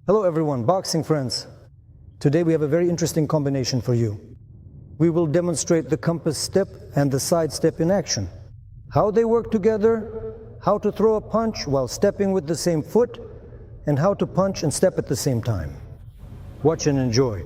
Hello everyone, boxing friends. Today we have a very interesting combination for you. We will demonstrate the compass step and the side step in action. How they work together, how to throw a punch while stepping with the same foot, and how to punch and step at the same time. Watch and enjoy.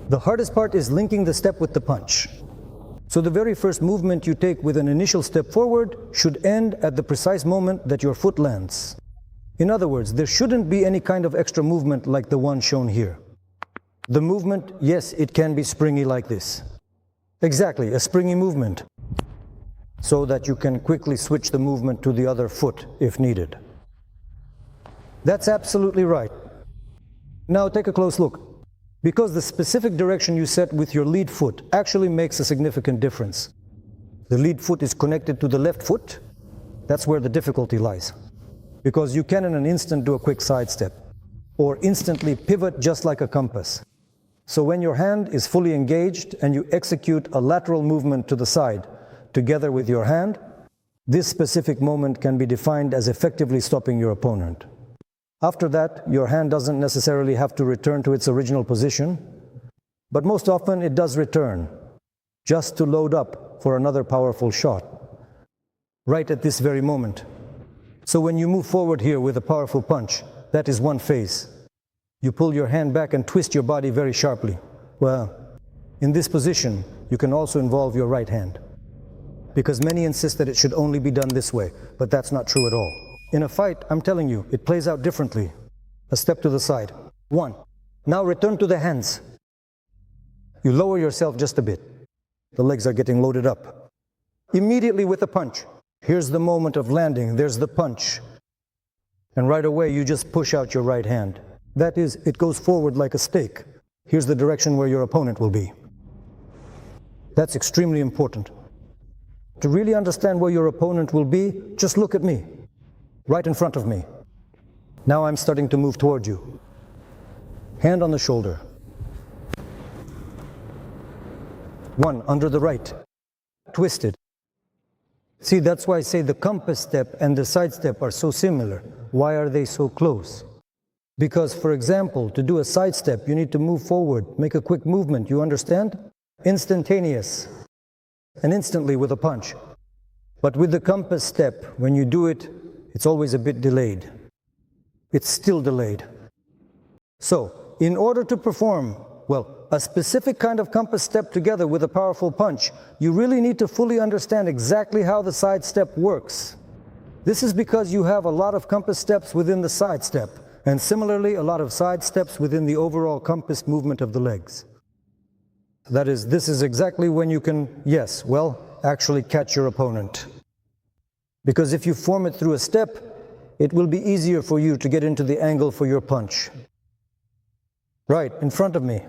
The hardest part is linking the step with the punch. So the very first movement you take with an initial step forward should end at the precise moment that your foot lands. In other words, there shouldn't be any kind of extra movement like the one shown here. The movement, yes, it can be springy like this. Exactly, a springy movement, so that you can quickly switch the movement to the other foot if needed. That's absolutely right. Now take a close look. Because the specific direction you set with your lead foot actually makes a significant difference. The lead foot is connected to the left foot. That's where the difficulty lies. Because you can in an instant do a quick side step, or instantly pivot just like a compass. So when your hand is fully engaged and you execute a lateral movement to the side together with your hand, this specific moment can be defined as effectively stopping your opponent. After that, your hand doesn't necessarily have to return to its original position, but most often it does return, just to load up for another powerful shot, right at this very moment. So when you move forward here with a powerful punch, that is one phase. You pull your hand back and twist your body very sharply. Well, in this position, you can also involve your right hand, because many insist that it should only be done this way, but that's not true at all. In a fight, I'm telling you, it plays out differently. A step to the side. 1. Now return to the hands. You lower yourself just a bit. The legs are getting loaded up. Immediately with a punch. Here's the moment of landing. There's the punch. And right away, you just push out your right hand. That is, it goes forward like a stake. Here's the direction where your opponent will be. That's extremely important. To really understand where your opponent will be, just look at me. Right in front of me. Now I'm starting to move toward you. Hand on the shoulder. 1, under the right. Twisted. See, that's why I say the compass step and the side step are so similar. Why are they so close? Because, for example, to do a side step, you need to move forward, make a quick movement, you understand? Instantaneous. And instantly with a punch. But with the compass step, when you do it, it's always a bit delayed. It's still delayed. So, in order to perform, well, a specific kind of compass step together with a powerful punch, you really need to fully understand exactly how the side step works. This is because you have a lot of compass steps within the side step, and similarly a lot of side steps within the overall compass movement of the legs. That is, this is exactly when you can, yes, well, actually catch your opponent. Because if you form it through a step, it will be easier for you to get into the angle for your punch. Right, in front of me.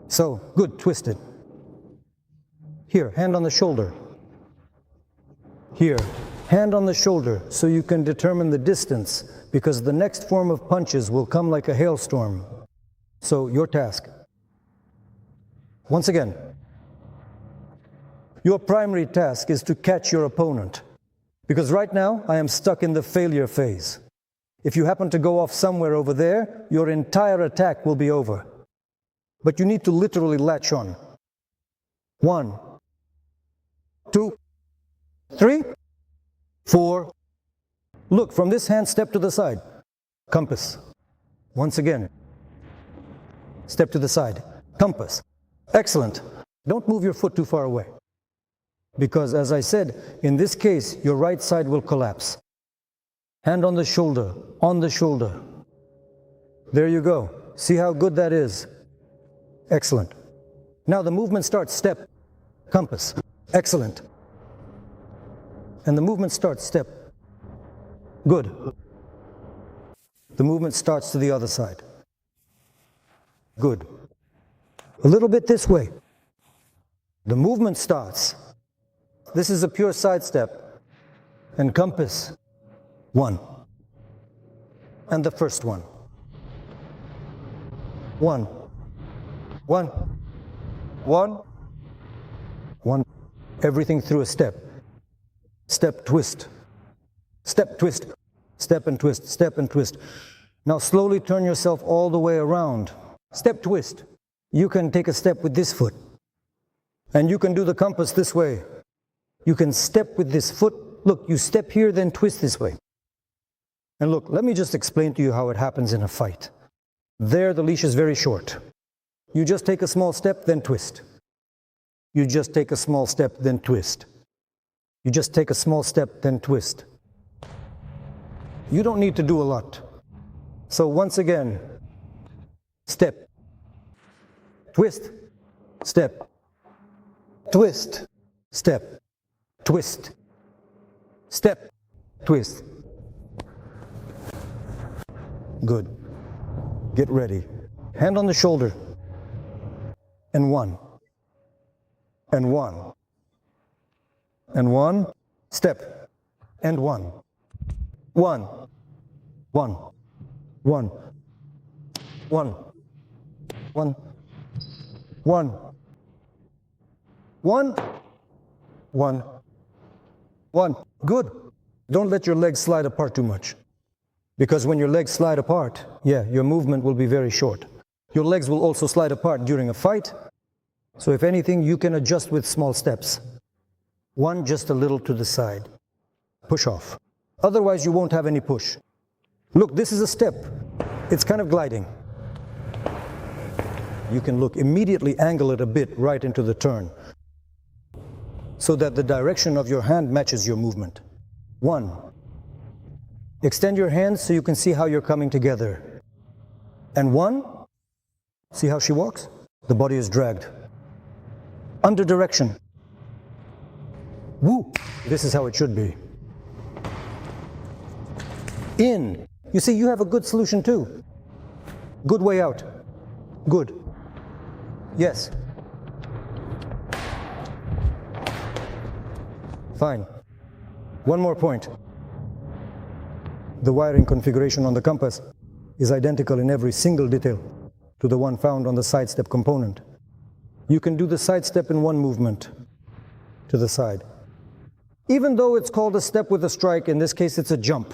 So, good, twisted. Here, hand on the shoulder. Here, hand on the shoulder, so you can determine the distance, because the next form of punches will come like a hailstorm. So, your task. Once again. Your primary task is to catch your opponent, because right now I am stuck in the failure phase. If you happen to go off somewhere over there, your entire attack will be over. But you need to literally latch on. 1, 2, 3, 4. Look, from this hand, step to the side. Compass. Once again. Step to the side. Compass. Excellent. Don't move your foot too far away. Because, as I said, in this case, your right side will collapse. Hand on the shoulder, on the shoulder. There you go. See how good that is? Excellent. Now the movement starts step, compass. Excellent. And the movement starts step. Good. The movement starts to the other side. Good. A little bit this way. The movement starts. This is a pure side step. And compass. 1. And the first one. 1. 1. 1. 1. Everything through a step. Step, twist. Step, twist. Step and twist. Step and twist. Now slowly turn yourself all the way around. Step, twist. You can take a step with this foot. And you can do the compass this way. You can step with this foot. Look, you step here, then twist this way. And look, let me just explain to you how it happens in a fight. There, the leash is very short. You just take a small step, then twist. You just take a small step, then twist. You just take a small step, then twist. You don't need to do a lot. So once again, step, twist, step, twist, step, twist, step, twist. Good. Get ready. Hand on the shoulder. And 1. And 1. And 1. Step. And 1. 1. 1. 1. 1. 1. 1. 1. 1. 1. Good. Don't let your legs slide apart too much. Because when your legs slide apart, your movement will be very short. Your legs will also slide apart during a fight. So if anything, you can adjust with small steps. 1 just a little to the side. Push off. Otherwise, you won't have any push. Look, this is a step. It's kind of gliding. You can look, immediately angle it a bit right into the turn so that the direction of your hand matches your movement. 1. Extend your hands so you can see how you're coming together. And 1, see how she walks? The body is dragged. Under direction. Woo! This is how it should be. In. You see, you have a good solution too. Good way out. Good. Yes. Fine. One more point. The wiring configuration on the compass is identical in every single detail to the one found on the sidestep component. You can do the sidestep in one movement to the side. Even though it's called a step with a strike, in this case it's a jump.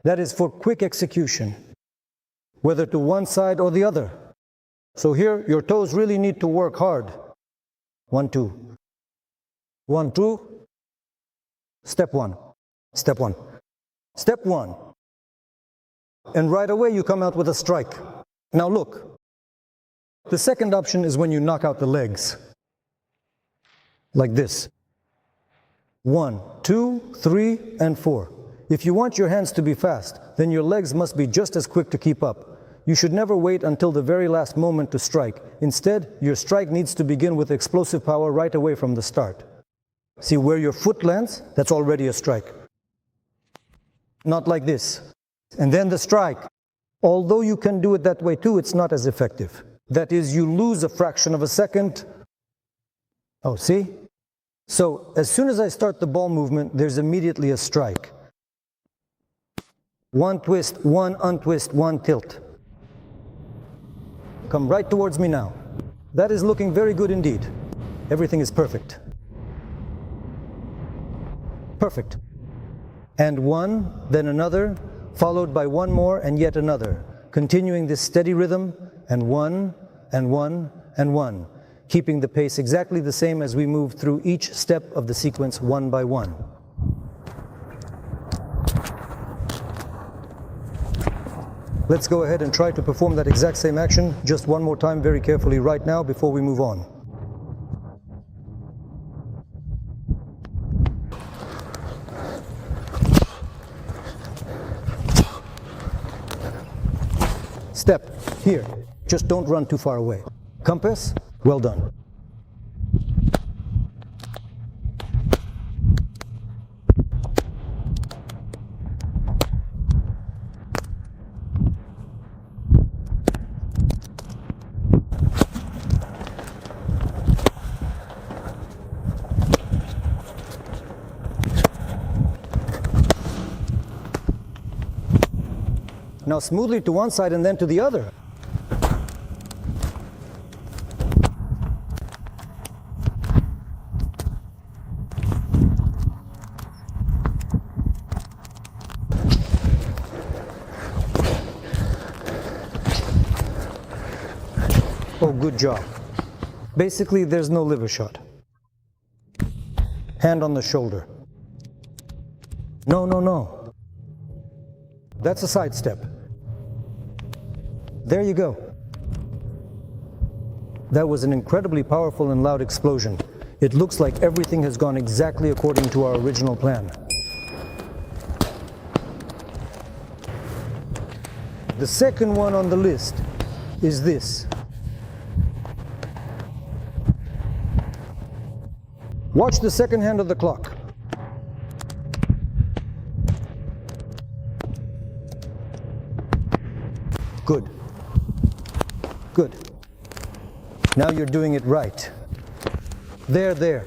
That is for quick execution, whether to one side or the other. So here, your toes really need to work hard. 1, 2. 1, 2. Step 1. Step 1. Step 1. And right away you come out with a strike. Now look. The second option is when you knock out the legs. Like this. 1, 2, 3, and 4. If you want your hands to be fast, then your legs must be just as quick to keep up. You should never wait until the very last moment to strike. Instead, your strike needs to begin with explosive power right away from the start. See where your foot lands? That's already a strike. Not like this. And then the strike. Although you can do it that way too, it's not as effective. That is, you lose a fraction of a second. Oh, see? So, as soon as I start the ball movement, there's immediately a strike. 1 twist, 1 untwist, 1 tilt. Come right towards me now. That is looking very good indeed. Everything is perfect. Perfect. And 1, then another, followed by 1 more and yet another. Continuing this steady rhythm, and 1, and 1, and 1. Keeping the pace exactly the same as we move through each step of the sequence one by one. Let's go ahead and try to perform that exact same action just one more time very carefully right now before we move on. Step, here. Just don't run too far away. Compass, well done. Now smoothly to one side and then to the other. Oh, good job. Basically, there's no liver shot. Hand on the shoulder. No, no, no. That's a side step. There you go. That was an incredibly powerful and loud explosion. It looks like everything has gone exactly according to our original plan. The second one on the list is this. Watch the second hand of the clock. Good. Good. Now you're doing it right. There, there.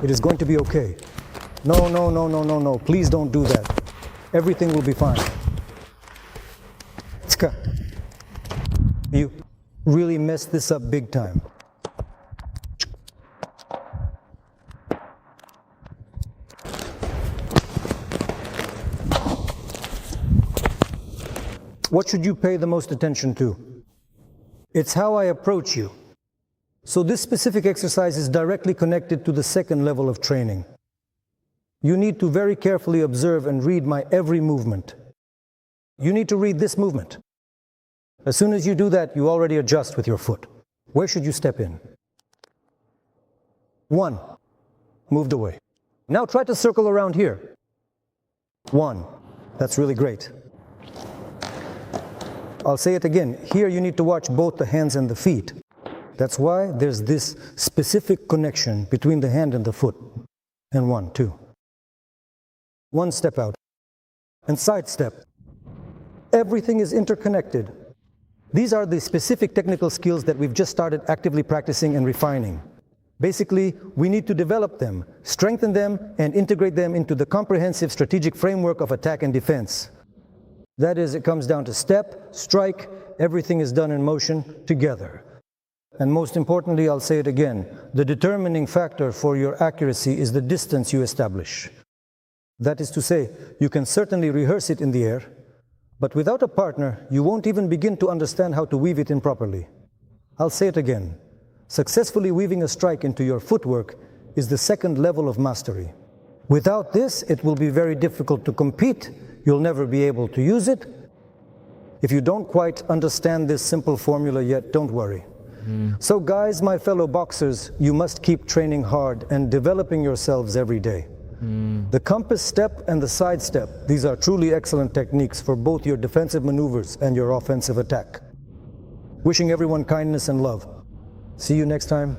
It is going to be okay. No, no, no, no, no, no. Please don't do that. Everything will be fine. Tska. You really messed this up big time. What should you pay the most attention to? It's how I approach you. So this specific exercise is directly connected to the second level of training. You need to very carefully observe and read my every movement. You need to read this movement. As soon as you do that, you already adjust with your foot. Where should you step in? 1. Moved away. Now try to circle around here. 1. That's really great. I'll say it again. Here you need to watch both the hands and the feet. That's why there's this specific connection between the hand and the foot. And 1, 2. 1 step out. And side step. Everything is interconnected. These are the specific technical skills that we've just started actively practicing and refining. Basically, we need to develop them, strengthen them, and integrate them into the comprehensive strategic framework of attack and defense. That is, it comes down to step, strike, everything is done in motion together. And most importantly, I'll say it again, the determining factor for your accuracy is the distance you establish. That is to say, you can certainly rehearse it in the air, but without a partner, you won't even begin to understand how to weave it in properly. I'll say it again, successfully weaving a strike into your footwork is the second level of mastery. Without this, it will be very difficult to compete. You'll never be able to use it. If you don't quite understand this simple formula yet, don't worry. So guys, my fellow boxers, you must keep training hard and developing yourselves every day. The compass step and the side step, these are truly excellent techniques for both your defensive maneuvers and your offensive attack. Wishing everyone kindness and love. See you next time.